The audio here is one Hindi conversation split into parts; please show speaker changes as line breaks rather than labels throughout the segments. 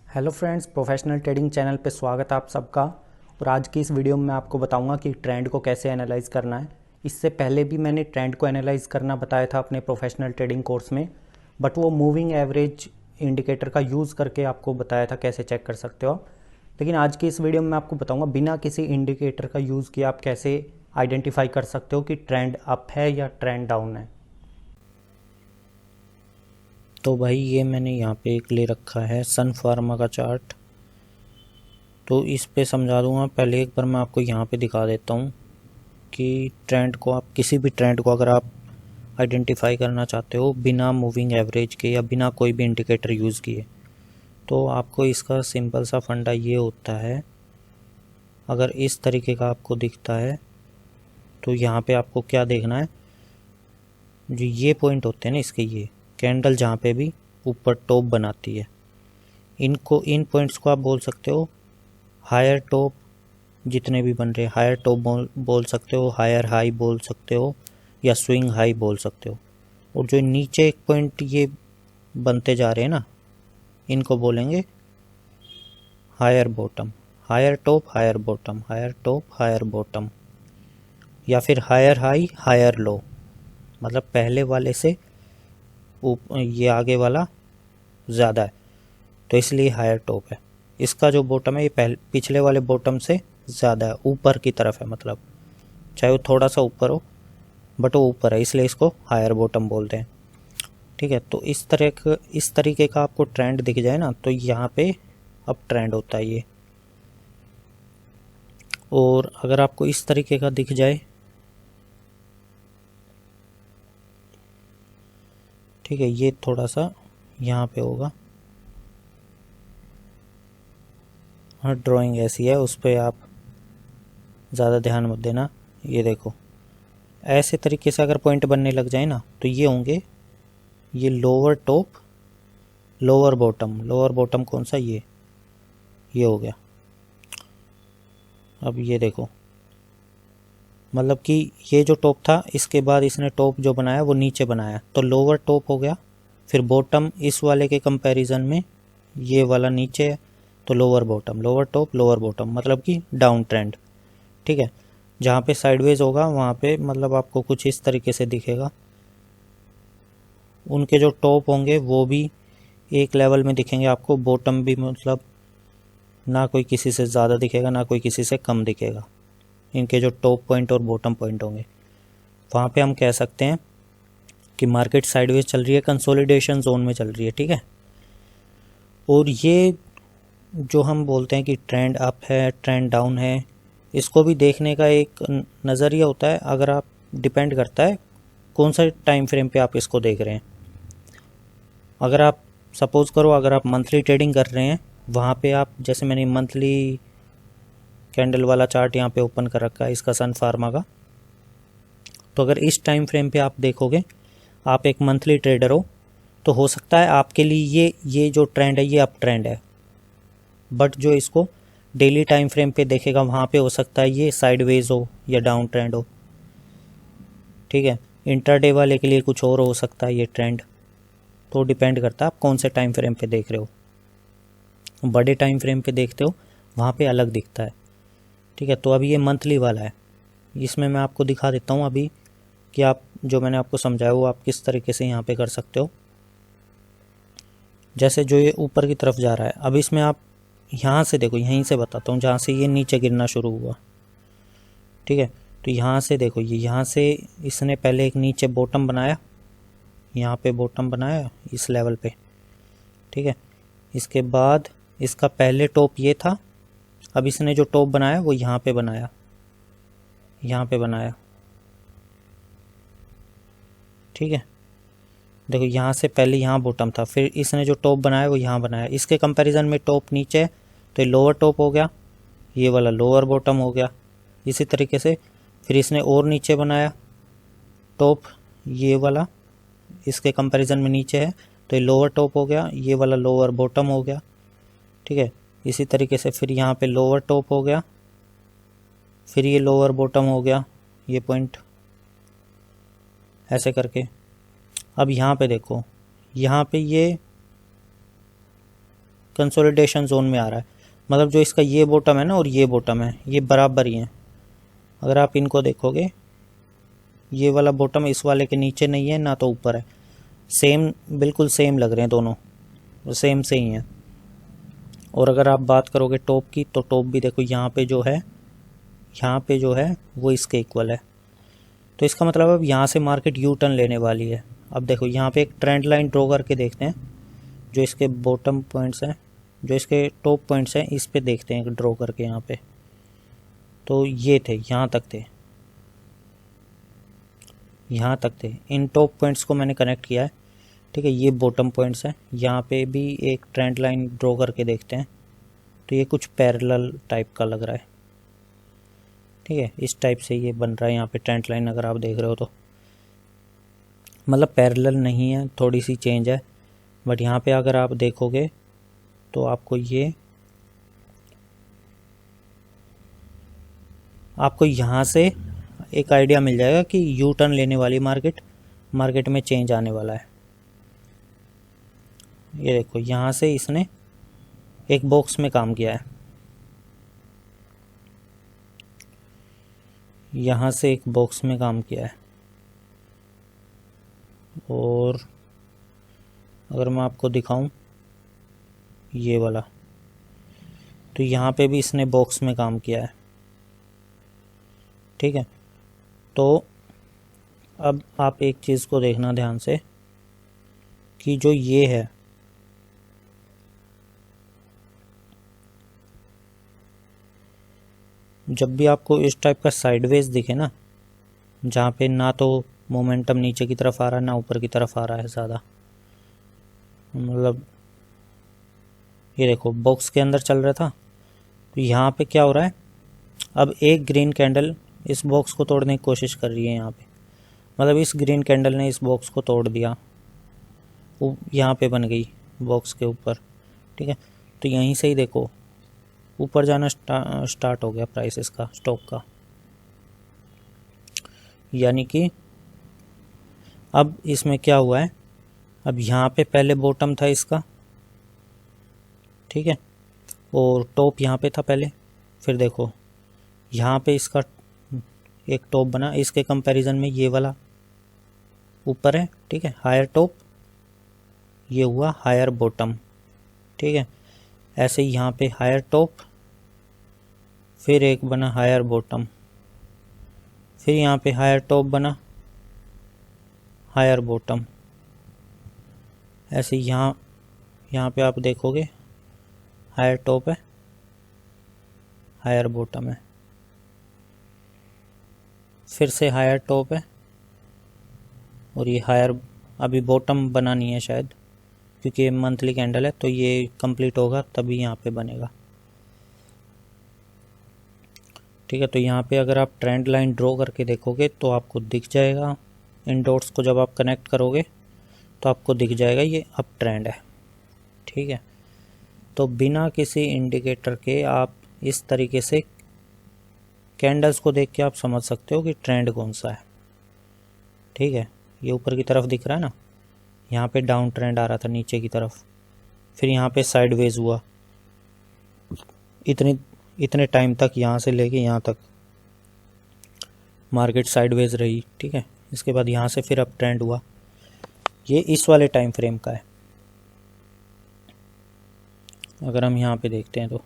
Hello friends, professional trading channel पे स्वागत है आप सबका। और आज की इस वीडियो में मैं आपको बताऊंगा कि ट्रेंड को कैसे एनालाइज करना है। इससे पहले भी मैंने ट्रेंड को एनालाइज करना बताया था अपने प्रोफेशनल ट्रेडिंग कोर्स में, बट वो मूविंग एवरेज इंडिकेटर का यूज़ करके आपको बताया था कैसे चेक कर सकते हो आप। लेकिन आज की इस वीडियो में मैं आपको बताऊँगा बिना किसी इंडिकेटर का यूज़ किए आप कैसे आइडेंटिफाई कर सकते हो कि ट्रेंड अप है या ट्रेंड डाउन है। तो भाई ये मैंने यहाँ पे एक ले रखा है सन फार्मा का चार्ट, तो इस पे समझा दूंगा। पहले एक बार मैं आपको यहाँ पे दिखा देता हूँ कि ट्रेंड को, आप किसी भी ट्रेंड को अगर आप आइडेंटिफाई करना चाहते हो बिना मूविंग एवरेज के या बिना कोई भी इंडिकेटर यूज़ किए, तो आपको इसका सिंपल सा फंडा ये होता है। अगर इस तरीके का आपको दिखता है तो यहाँ पे आपको क्या देखना है, जो ये पॉइंट होते हैं ना इसके, ये कैंडल जहाँ पे भी ऊपर टॉप बनाती है, इन पॉइंट्स को आप बोल सकते हो हायर टॉप। जितने भी बन रहे हैं हायर टॉप बोल सकते हो, हायर हाई बोल सकते हो, या स्विंग हाई बोल सकते हो। और जो नीचे एक पॉइंट ये बनते जा रहे हैं ना, इनको बोलेंगे higher bottom. Higher top higher bottom, higher top higher bottom, या फिर हायर हाई हायर लो। मतलब पहले वाले से ये आगे वाला ज़्यादा है तो इसलिए हायर टॉप है। इसका जो बॉटम है ये पिछले वाले बॉटम से ज़्यादा है, ऊपर की तरफ है। मतलब चाहे वो थोड़ा सा ऊपर हो बट वो ऊपर है, इसलिए इसको हायर बॉटम बोलते हैं। ठीक है, तो इस तरीके का आपको ट्रेंड दिख जाए ना, तो यहाँ पे अब ट्रेंड होता है ये। और अगर आपको इस तरीके का दिख जाए, ठीक है, ये थोड़ा सा यहाँ पे होगा। हाँ, ड्राइंग ऐसी है, उस पर आप ज़्यादा ध्यान मत देना। ये देखो, ऐसे तरीके से अगर पॉइंट बनने लग जाए ना, तो ये होंगे ये lower top lower bottom. Lower bottom कौन सा, ये हो गया। अब ये देखो, मतलब कि ये जो टॉप था इसके बाद इसने टॉप जो बनाया वो नीचे बनाया, तो लोअर टॉप हो गया। फिर बॉटम इस वाले के कंपैरिजन में ये वाला नीचे है, तो lower bottom, lower top lower bottom, मतलब कि डाउन ट्रेंड। ठीक है, जहाँ पे साइडवेज होगा वहाँ पे मतलब आपको कुछ इस तरीके से दिखेगा। उनके जो टॉप होंगे वो भी एक लेवल में दिखेंगे आपको, बॉटम भी मतलब ना कोई किसी से ज़्यादा दिखेगा ना कोई किसी से कम दिखेगा। इनके जो टॉप पॉइंट और बॉटम पॉइंट होंगे वहाँ पे हम कह सकते हैं कि मार्केट साइडवेज चल रही है, कंसोलिडेशन जोन में चल रही है। ठीक है, और ये जो हम बोलते हैं कि ट्रेंड अप है ट्रेंड डाउन है, इसको भी देखने का एक नज़रिया होता है। अगर आप, डिपेंड करता है कौन सा टाइम फ्रेम पे आप इसको देख रहे हैं। अगर आप सपोज़ करो, अगर आप मंथली ट्रेडिंग कर रहे हैं, वहाँ पे आप, जैसे मैंने मंथली कैंडल वाला चार्ट यहाँ पे ओपन कर रखा है इसका सन फार्मा का, तो अगर इस टाइम फ्रेम पे आप देखोगे, आप एक मंथली ट्रेडर हो, तो हो सकता है आपके लिए ये जो ट्रेंड है ये अप ट्रेंड है। बट जो इसको डेली टाइम फ्रेम पे देखेगा वहाँ पे हो सकता है ये साइडवेज हो या डाउन ट्रेंड हो। ठीक है, इंटरडे वाले के लिए कुछ और हो सकता है ये ट्रेंड। तो डिपेंड करता है आप कौन से टाइम फ्रेम पे देख रहे हो। बड़े टाइम फ्रेम पे देखते हो वहाँ पे अलग दिखता है। ठीक है, तो अभी ये मंथली वाला है, इसमें मैं आपको दिखा देता हूँ अभी कि आप, जो मैंने आपको समझाया वो आप किस तरीके से यहाँ पे कर सकते हो। जैसे जो ये ऊपर की तरफ जा रहा है, अब इसमें आप यहाँ से देखो, यहीं से बताता हूँ जहाँ से ये नीचे गिरना शुरू हुआ। ठीक है, तो यहाँ से देखो, ये यहाँ से इसने पहले एक नीचे बॉटम बनाया, यहाँ पे बॉटम बनाया इस लेवल पे। ठीक है, इसके बाद इसका पहले टॉप ये था, अब इसने जो टॉप बनाया वो यहाँ पे बनाया, यहाँ पे बनाया। ठीक है, देखो यहाँ से पहले यहाँ बॉटम था, फिर इसने जो टॉप बनाया वो यहाँ बनाया। इसके कंपैरिजन में टॉप नीचे है तो ये लोअर टॉप हो गया, ये वाला लोअर बॉटम हो गया। इसी तरीके से फिर इसने और नीचे बनाया टॉप, ये वाला इसके कंपैरिजन में नीचे है तो ये लोअर टॉप हो गया, ये वाला लोअर बॉटम हो गया। ठीक है, इसी तरीके से फिर यहाँ पे लोअर टॉप हो गया, फिर ये लोअर बॉटम हो गया, ये पॉइंट ऐसे करके। अब यहाँ पे देखो, यहाँ पे ये कंसोलिडेशन जोन में आ रहा है, मतलब जो इसका ये बॉटम है ना और ये बॉटम है ये बराबर ही है। अगर आप इनको देखोगे ये वाला बॉटम इस वाले के नीचे नहीं है ना तो ऊपर है, सेम बिल्कुल सेम लग रहे हैं दोनों, सेम से ही हैं। और अगर आप बात करोगे टॉप की तो टॉप भी देखो यहाँ पे जो है वो इसके इक्वल है। तो इसका मतलब अब यहाँ से मार्केट यू टर्न लेने वाली है। अब देखो यहाँ पे एक ट्रेंड लाइन ड्रॉ करके देखते हैं, जो इसके बॉटम पॉइंट्स हैं, जो इसके टॉप पॉइंट्स हैं, इस पे देखते हैं ड्रॉ करके यहाँ पे। तो ये थे, यहाँ तक थे, यहाँ तक थे। इन टॉप पॉइंट्स को मैंने कनेक्ट किया है, ठीक है। ये बॉटम पॉइंट्स हैं, यहाँ पे भी एक ट्रेंड लाइन ड्रॉ करके देखते हैं। तो ये कुछ पैरेलल टाइप का लग रहा है, ठीक है। इस टाइप से ये बन रहा है यहाँ पे ट्रेंड लाइन, अगर आप देख रहे हो तो मतलब पैरेलल नहीं है, थोड़ी सी चेंज है। बट यहाँ पे अगर आप देखोगे तो आपको यहाँ से एक आइडिया मिल जाएगा कि यू टर्न लेने वाली मार्केट में चेंज आने वाला है। ये देखो यहाँ से इसने एक बॉक्स में काम किया है, यहाँ से एक बॉक्स में काम किया है। और अगर मैं आपको दिखाऊं ये वाला, तो यहाँ पे भी इसने बॉक्स में काम किया है, ठीक है। तो अब आप एक चीज़ को देखना ध्यान से कि जो ये है, जब भी आपको इस टाइप का साइडवेज दिखे ना, जहाँ पे ना तो मोमेंटम नीचे की तरफ आ रहा है ना ऊपर की तरफ आ रहा है ज़्यादा, मतलब ये देखो बॉक्स के अंदर चल रहा था, तो यहाँ पे क्या हो रहा है, अब एक ग्रीन कैंडल इस बॉक्स को तोड़ने की कोशिश कर रही है यहाँ पे, मतलब इस ग्रीन कैंडल ने इस बॉक्स को तोड़ दिया, वो यहाँ पे बन गई बॉक्स के ऊपर, ठीक है। तो यहीं से ही देखो ऊपर जाना स्टार्ट हो गया प्राइस इसका, स्टॉक का। यानी कि अब इसमें क्या हुआ है, अब यहाँ पे पहले बॉटम था इसका, ठीक है, और टॉप यहाँ पे था पहले। फिर देखो यहाँ पे इसका एक टॉप बना, इसके कंपैरिजन में ये वाला ऊपर है, ठीक है, हायर टॉप, ये हुआ हायर बॉटम, ठीक है। ऐसे ही यहाँ पे हायर टॉप, फिर एक बना हायर बॉटम, फिर यहाँ पे हायर टॉप बना, हायर बॉटम। ऐसे यहाँ पे आप देखोगे हायर टॉप है, हायर बॉटम है, फिर से हायर टॉप है, और ये हायर अभी बॉटम बना नहीं है शायद, क्योंकि ये मंथली कैंडल है, तो ये कंप्लीट होगा तभी यहाँ पे बनेगा, ठीक है। तो यहाँ पे अगर आप ट्रेंड लाइन ड्रॉ करके देखोगे तो आपको दिख जाएगा, इन डॉट्स को जब आप कनेक्ट करोगे तो आपको दिख जाएगा ये अप ट्रेंड है, ठीक है। तो बिना किसी इंडिकेटर के आप इस तरीके से कैंडल्स को देख के आप समझ सकते हो कि ट्रेंड कौन सा है, ठीक है। ये ऊपर की तरफ दिख रहा है ना, यहाँ पे डाउन ट्रेंड आ रहा था नीचे की तरफ, फिर यहाँ पे साइडवेज हुआ, इतने टाइम तक यहाँ से लेके यहाँ तक मार्केट साइडवेज रही, ठीक है। इसके बाद यहाँ से फिर अप ट्रेंड हुआ, ये इस वाले टाइम फ्रेम का है। अगर हम यहाँ पे देखते हैं तो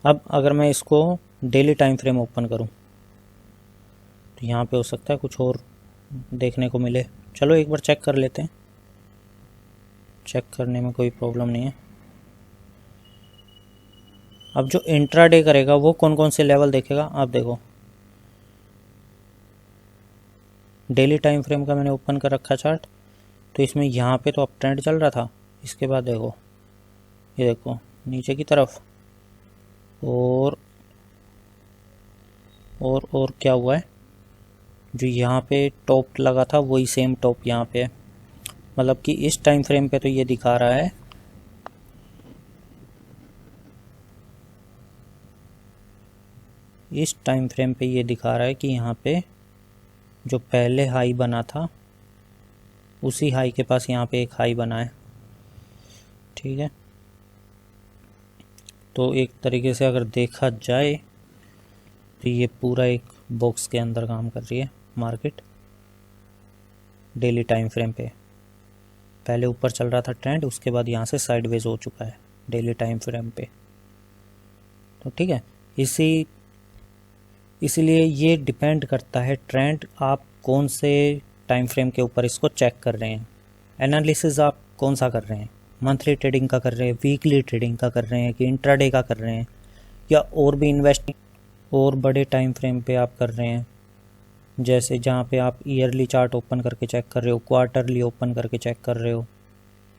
अब अगर मैं इसको डेली टाइम फ्रेम ओपन करूँ तो यहाँ पे हो सकता है कुछ और देखने को मिले। चलो एक बार चेक कर लेते हैं, चेक करने में कोई प्रॉब्लम नहीं है। अब जो इंट्राडे करेगा वो कौन कौन से लेवल देखेगा, आप देखो डेली टाइम फ्रेम का मैंने ओपन कर रखा चार्ट, तो इसमें यहाँ पे तो अप ट्रेंड चल रहा था, इसके बाद देखो ये देखो नीचे की तरफ, और क्या हुआ है, जो यहाँ पे टॉप लगा था वही सेम टॉप यहाँ पे है, मतलब कि इस टाइम फ्रेम पे तो ये दिखा रहा है इस टाइम फ्रेम पे ये दिखा रहा है कि यहाँ पे जो पहले हाई बना था उसी हाई के पास यहाँ पे एक हाई बना है, ठीक है। तो एक तरीके से अगर देखा जाए तो ये पूरा एक बॉक्स के अंदर काम कर रही है मार्केट डेली टाइम फ्रेम पे। पहले ऊपर चल रहा था ट्रेंड, उसके बाद यहाँ से साइडवेज हो चुका है डेली टाइम फ्रेम पे। तो ठीक है, इसीलिए ये डिपेंड करता है ट्रेंड आप कौन से टाइम फ्रेम के ऊपर इसको चेक कर रहे हैं। एनालिसिस आप कौन सा कर रहे हैं, मंथली ट्रेडिंग का कर रहे हैं, वीकली ट्रेडिंग का कर रहे हैं कि इंट्राडे का कर रहे हैं, या और भी इन्वेस्टिंग और बड़े टाइम फ्रेम पे आप कर रहे हैं, जैसे जहाँ पे आप ईयरली चार्ट ओपन करके चेक कर रहे हो, क्वार्टरली ओपन करके चेक कर रहे हो,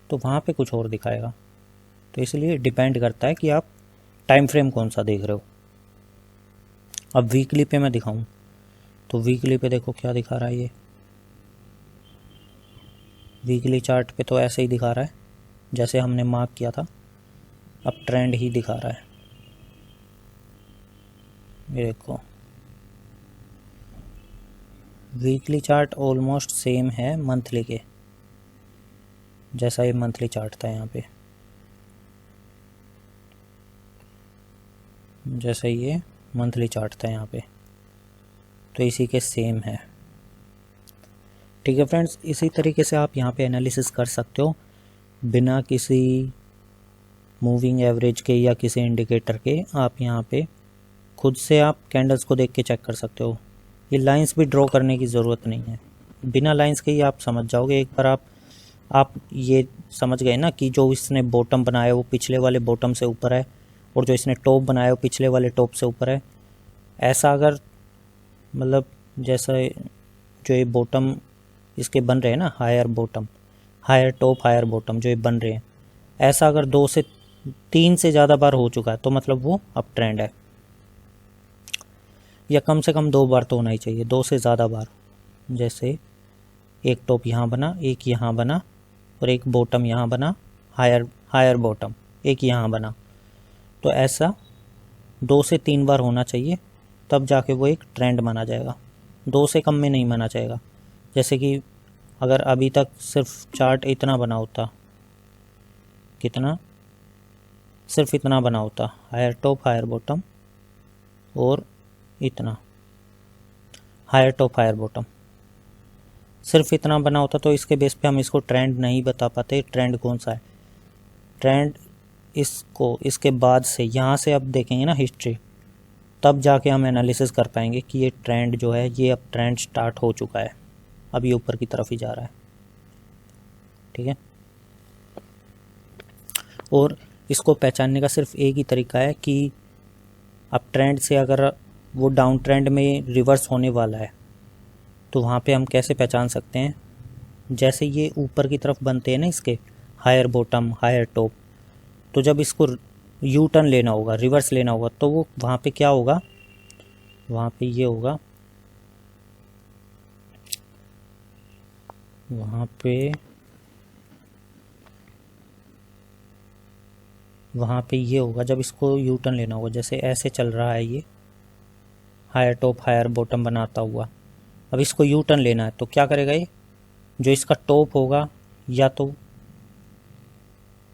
तो वहाँ पे कुछ और दिखाएगा। तो इसलिए डिपेंड करता है कि आप टाइम फ्रेम कौन सा देख रहे हो। अब वीकली पे मैं दिखाऊं तो वीकली पे देखो क्या दिखा रहा है। ये वीकली चार्ट पे तो ऐसे ही दिखा रहा है जैसे हमने मार्क किया था, अब ट्रेंड ही दिखा रहा है। ये देखो वीकली चार्ट ऑलमोस्ट सेम है मंथली के जैसा ये मंथली चार्ट था, यहाँ पे जैसे ये मंथली चार्ट था यहाँ पे, तो इसी के सेम है। ठीक है फ्रेंड्स, इसी तरीके से आप यहाँ पे एनालिसिस कर सकते हो बिना किसी मूविंग एवरेज के या किसी इंडिकेटर के। आप यहाँ पे खुद से आप कैंडल्स को देख के चेक कर सकते हो। ये लाइंस भी ड्रॉ करने की ज़रूरत नहीं है, बिना लाइंस के ही आप समझ जाओगे। एक बार आप ये समझ गए ना कि जो इसने बॉटम बनाया वो पिछले वाले बॉटम से ऊपर है, और जो इसने टॉप बनाया वो पिछले वाले टॉप से ऊपर है। ऐसा अगर मतलब जैसा जो ये बॉटम इसके बन रहे हैं ना, higher bottom higher top higher bottom जो ये बन रहे हैं, ऐसा अगर 2 से 3 से ज़्यादा बार हो चुका है तो मतलब वो अप ट्रेंड है, या कम से कम 2 बार तो होना ही चाहिए, 2 से ज़्यादा बार। जैसे एक टॉप यहाँ बना, एक यहाँ बना, और एक बॉटम यहाँ बना, हायर बॉटम एक यहाँ बना, तो ऐसा 2 से 3 बार होना चाहिए, तब जाके वो एक ट्रेंड माना जाएगा। 2 से कम में नहीं माना जाएगा। जैसे कि अगर अभी तक सिर्फ चार्ट इतना बना होता, कितना, सिर्फ इतना बना होता, हायर टॉप हायर बॉटम और इतना हायर टॉप हायर बॉटम, सिर्फ इतना बना होता, तो इसके बेस पे हम इसको ट्रेंड नहीं बता पाते ट्रेंड कौन सा है। ट्रेंड इसको इसके बाद से यहाँ से अब देखेंगे ना हिस्ट्री, तब जाके हम एनालिसिस कर पाएंगे कि ये ट्रेंड जो है ये अब ट्रेंड स्टार्ट हो चुका है, अब ये ऊपर की तरफ ही जा रहा है। ठीक है, और इसको पहचानने का सिर्फ एक ही तरीका है कि अब ट्रेंड से अगर वो डाउन ट्रेंड में रिवर्स होने वाला है तो वहाँ पे हम कैसे पहचान सकते हैं। जैसे ये ऊपर की तरफ बनते हैं ना इसके हायर बॉटम हायर टॉप, तो जब इसको यू टर्न लेना होगा, रिवर्स लेना होगा, तो वो वहाँ पे क्या होगा, वहाँ पे ये होगा, वहाँ पे ये होगा जब इसको यू टर्न लेना होगा। जैसे ऐसे चल रहा है ये हायर टॉप हायर बॉटम बनाता हुआ, अब इसको यू टर्न लेना है तो क्या करेगा, ये जो इसका टॉप होगा या तो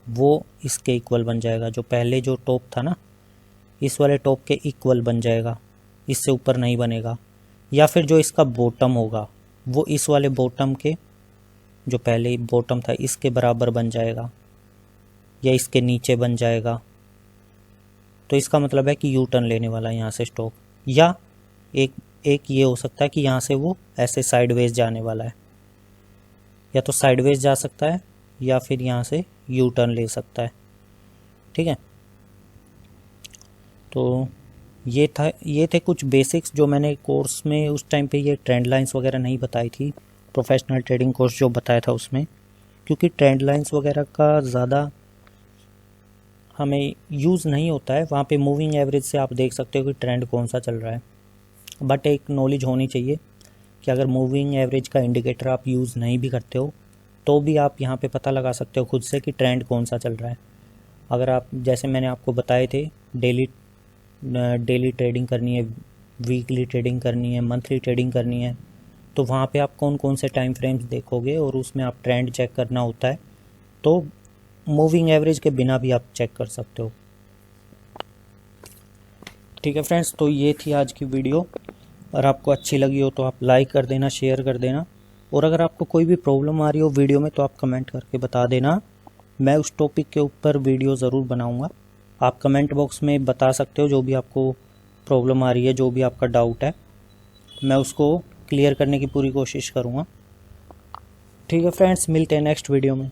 वो इसके इक्वल बन जाएगा, जो पहले जो टॉप था ना इस वाले टॉप के इक्वल बन जाएगा, इससे ऊपर नहीं बनेगा, या फिर जो इसका बॉटम होगा वो इस वाले बॉटम के, जो पहले बॉटम था इसके बराबर बन जाएगा या इसके नीचे बन जाएगा। तो इसका मतलब है कि यू टर्न लेने वाला है यहाँ से स्टॉक, या एक ये हो सकता है कि यहाँ से वो ऐसे साइडवेज जाने वाला है, या तो साइडवेज जा सकता है या फिर यहाँ से यू टर्न ले सकता है। ठीक है, तो ये थे कुछ बेसिक्स जो मैंने कोर्स में उस टाइम पे ये ट्रेंड लाइंस वगैरह नहीं बताई थी, प्रोफेशनल ट्रेडिंग कोर्स जो बताया था उसमें, क्योंकि ट्रेंड लाइंस वगैरह का ज़्यादा हमें यूज़ नहीं होता है। वहाँ पे मूविंग एवरेज से आप देख सकते हो कि ट्रेंड कौन सा चल रहा है, बट एक नॉलेज होनी चाहिए कि अगर मूविंग एवरेज का इंडिकेटर आप यूज़ नहीं भी करते हो तो भी आप यहाँ पे पता लगा सकते हो खुद से कि ट्रेंड कौन सा चल रहा है। अगर आप, जैसे मैंने आपको बताए थे, डेली ट्रेडिंग करनी है, वीकली ट्रेडिंग करनी है, मंथली ट्रेडिंग करनी है, तो वहाँ पे आप कौन कौन से टाइम फ्रेम्स देखोगे और उसमें आप ट्रेंड चेक करना होता है, तो मूविंग एवरेज के बिना भी आप चेक कर सकते हो। ठीक है फ्रेंड्स, तो ये थी आज की वीडियो। और आपको अच्छी लगी हो तो आप लाइक कर देना, शेयर कर देना। और अगर आपको कोई भी प्रॉब्लम आ रही हो वीडियो में तो आप कमेंट करके बता देना, मैं उस टॉपिक के ऊपर वीडियो ज़रूर बनाऊंगा। आप कमेंट बॉक्स में बता सकते हो जो भी आपको प्रॉब्लम आ रही है, जो भी आपका डाउट है, मैं उसको क्लियर करने की पूरी कोशिश करूँगा। ठीक है फ्रेंड्स, मिलते हैं नेक्स्ट वीडियो में।